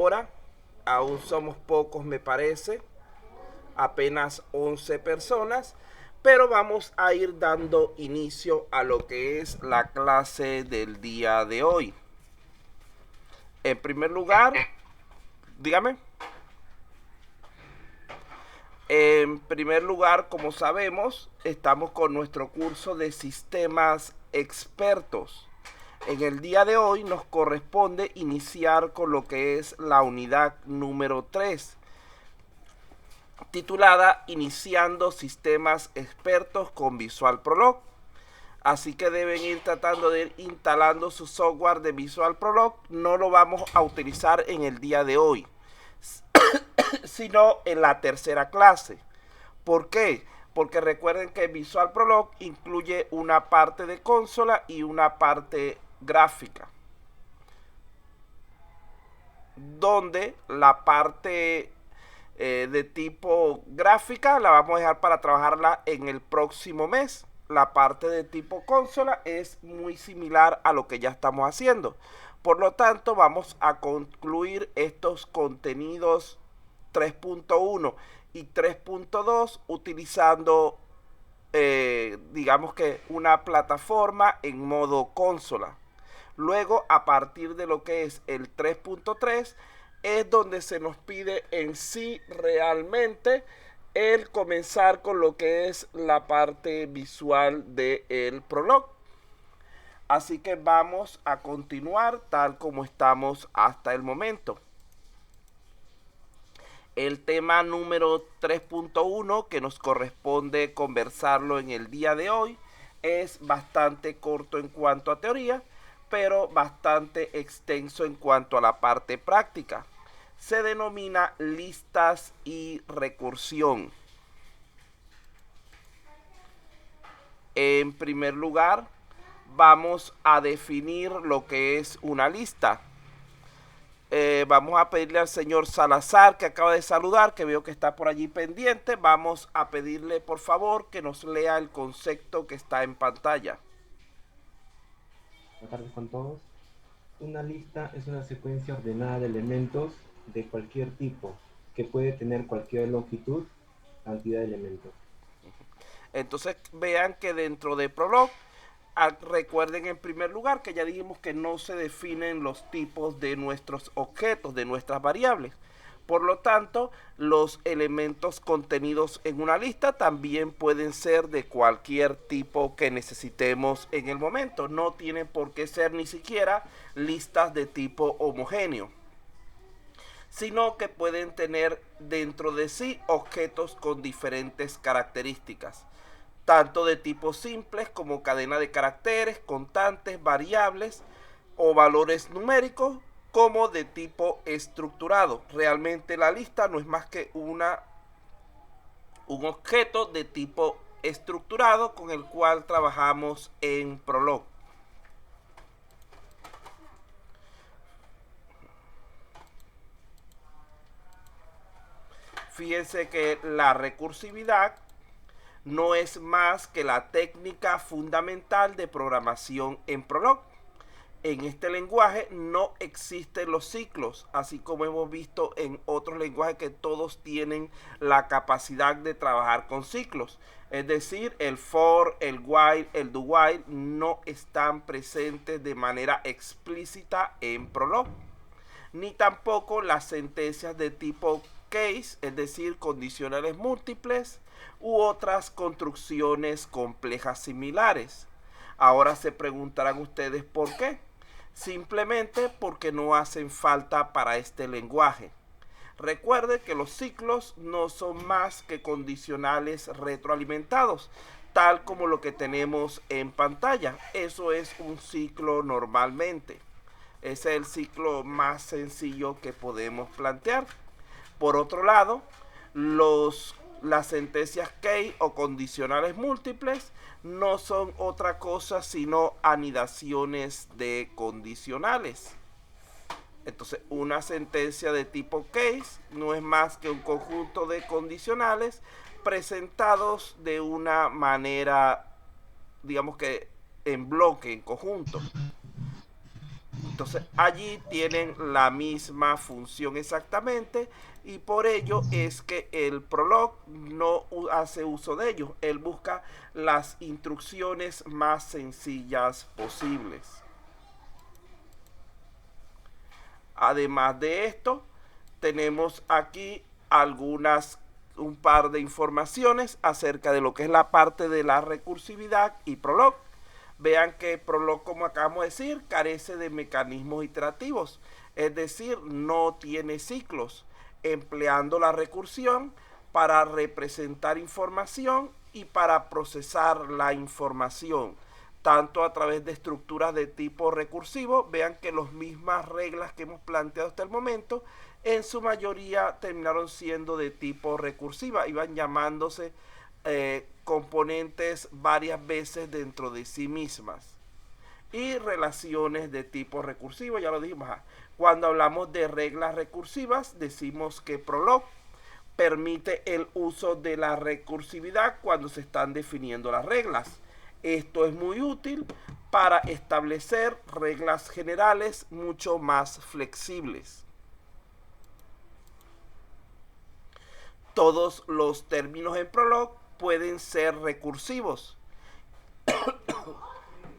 Ahora aún somos pocos, me parece, apenas 11 personas, pero vamos a ir dando inicio a lo que es la clase del día de hoy. En primer lugar, dígame. En primer lugar, como sabemos, estamos con nuestro curso de sistemas expertos. En el día de hoy nos corresponde iniciar con lo que es la unidad número 3, titulada Iniciando Sistemas Expertos con Visual Prolog. Así que deben ir tratando de ir instalando su software de Visual Prolog. No lo vamos a utilizar en el día de hoy, sino en la tercera clase. ¿Por qué? Porque recuerden que Visual Prolog incluye una parte de consola y una parte gráfica, donde la parte de tipo gráfica la vamos a dejar para trabajarla en el próximo mes. La parte de tipo consola es muy similar a lo que ya estamos haciendo. Por lo tanto, vamos a concluir estos contenidos 3.1 y 3.2 utilizando, digamos que una plataforma en modo consola. Luego, a partir de lo que es el 3.3, es donde se nos pide en sí realmente el comenzar con lo que es la parte visual del Prolog. Así que vamos a continuar tal como estamos hasta el momento. El tema número 3.1 que nos corresponde conversarlo en el día de hoy es bastante corto en cuanto a teoría, pero bastante extenso en cuanto a la parte práctica. Se denomina listas y recursión. En primer lugar, vamos a definir lo que es una lista. Vamos a pedirle al señor Salazar, que acaba de saludar, que veo que está por allí pendiente. Vamos a pedirle, por favor, que nos lea el concepto que está en pantalla. Buenas tardes con todos. Una lista es una secuencia ordenada de elementos de cualquier tipo que puede tener cualquier longitud, cantidad de elementos. Entonces vean que dentro de Prolog, recuerden en primer lugar que ya dijimos que no se definen los tipos de nuestros objetos, de nuestras variables. Por lo tanto, los elementos contenidos en una lista también pueden ser de cualquier tipo que necesitemos en el momento. No tienen por qué ser ni siquiera listas de tipo homogéneo, sino que pueden tener dentro de sí objetos con diferentes características, tanto de tipo simples como cadena de caracteres, constantes, variables o valores numéricos, como de tipo estructurado. Realmente la lista no es más que un objeto de tipo estructurado con el cual trabajamos en Prolog. Fíjense que la recursividad no es más que la técnica fundamental de programación en Prolog. En este lenguaje no existen los ciclos, así como hemos visto en otros lenguajes que todos tienen la capacidad de trabajar con ciclos. Es decir, el for, el while, el do while no están presentes de manera explícita en Prolog, ni tampoco las sentencias de tipo case, es decir, condicionales múltiples u otras construcciones complejas similares. Ahora se preguntarán ustedes por qué. Simplemente porque no hacen falta para este lenguaje. Recuerde que los ciclos no son más que condicionales retroalimentados, tal como lo que tenemos en pantalla. Eso es un ciclo normalmente. Ese es el ciclo más sencillo que podemos plantear. Por otro lado, las sentencias case o condicionales múltiples no son otra cosa sino anidaciones de condicionales. Entonces, una sentencia de tipo case no es más que un conjunto de condicionales presentados de una manera, digamos que en bloque, en conjunto. Entonces allí tienen la misma función exactamente y por ello es que el Prolog no hace uso de ellos. Él busca las instrucciones más sencillas posibles. Además de esto, tenemos aquí un par de informaciones acerca de lo que es la parte de la recursividad y Prolog. Vean que Prolog, como acabamos de decir, carece de mecanismos iterativos, es decir, no tiene ciclos, empleando la recursión para representar información y para procesar la información, tanto a través de estructuras de tipo recursivo. Vean que las mismas reglas que hemos planteado hasta el momento, en su mayoría terminaron siendo de tipo recursiva, iban llamándose componentes varias veces dentro de sí mismas. Y relaciones de tipo recursivo, ya lo dijimos. Cuando hablamos de reglas recursivas, decimos que Prolog permite el uso de la recursividad cuando se están definiendo las reglas. Esto es muy útil para establecer reglas generales mucho más flexibles. Todos los términos en Prolog pueden ser recursivos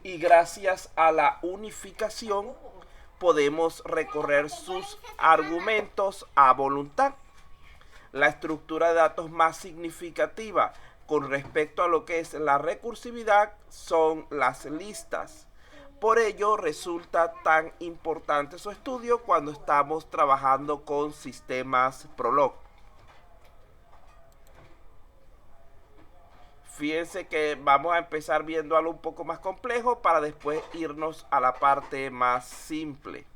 y gracias a la unificación podemos recorrer sus argumentos a voluntad. La estructura de datos más significativa con respecto a lo que es la recursividad son las listas. Por ello resulta tan importante su estudio cuando estamos trabajando con sistemas Prolog. Fíjense que vamos a empezar viendo algo un poco más complejo para después irnos a la parte más simple.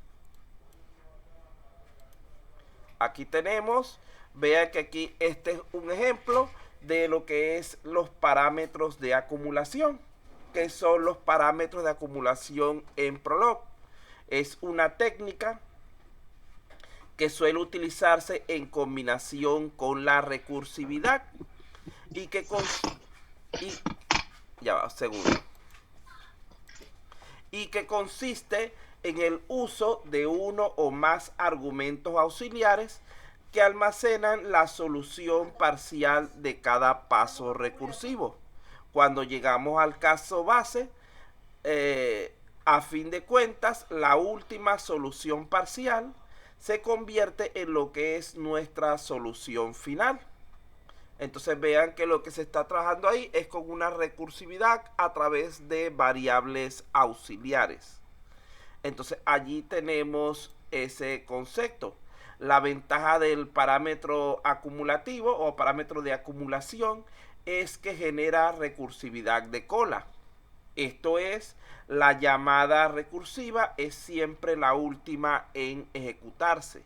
Aquí tenemos, vean que aquí este es un ejemplo de lo que es los parámetros de acumulación. ¿Qué son los parámetros de acumulación en Prolog? Es una técnica que suele utilizarse en combinación con la recursividad y que y que consiste en el uso de uno o más argumentos auxiliares que almacenan la solución parcial de cada paso recursivo. Cuando llegamos al caso base, a fin de cuentas, la última solución parcial se convierte en lo que es nuestra solución final. Entonces vean que lo que se está trabajando ahí es con una recursividad a través de variables auxiliares. Entonces allí tenemos ese concepto. La ventaja del parámetro acumulativo o parámetro de acumulación es que genera recursividad de cola. Esto es, la llamada recursiva es siempre la última en ejecutarse,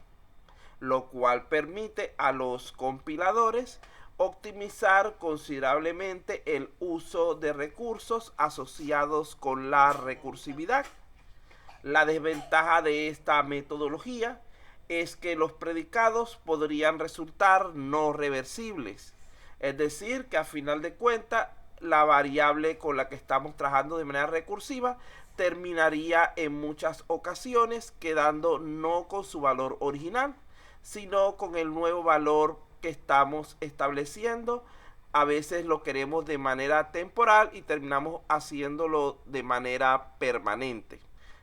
lo cual permite a los compiladores optimizar considerablemente el uso de recursos asociados con la recursividad. La desventaja de esta metodología es que los predicados podrían resultar no reversibles, es decir, que a final de cuentas la variable con la que estamos trabajando de manera recursiva terminaría en muchas ocasiones quedando no con su valor original, sino con el nuevo valor que estamos estableciendo. A veces lo queremos de manera temporal y terminamos haciéndolo de manera permanente,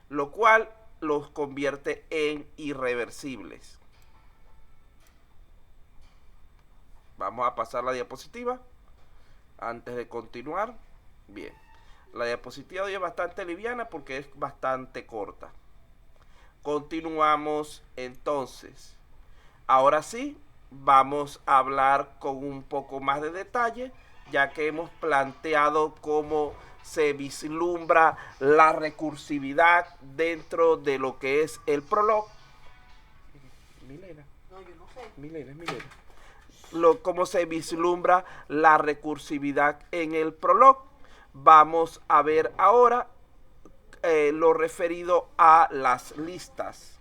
lo cual los convierte en irreversibles. Vamos a pasar la diapositiva antes de continuar. Bien, la diapositiva hoy es bastante liviana porque es bastante corta. Continuamos entonces. Ahora sí, vamos a hablar con un poco más de detalle, ya que hemos planteado cómo se vislumbra la recursividad dentro de lo que es el Prolog. Milena. No, yo no sé. Milena. Cómo se vislumbra la recursividad en el Prolog. Vamos a ver ahora lo referido a las listas.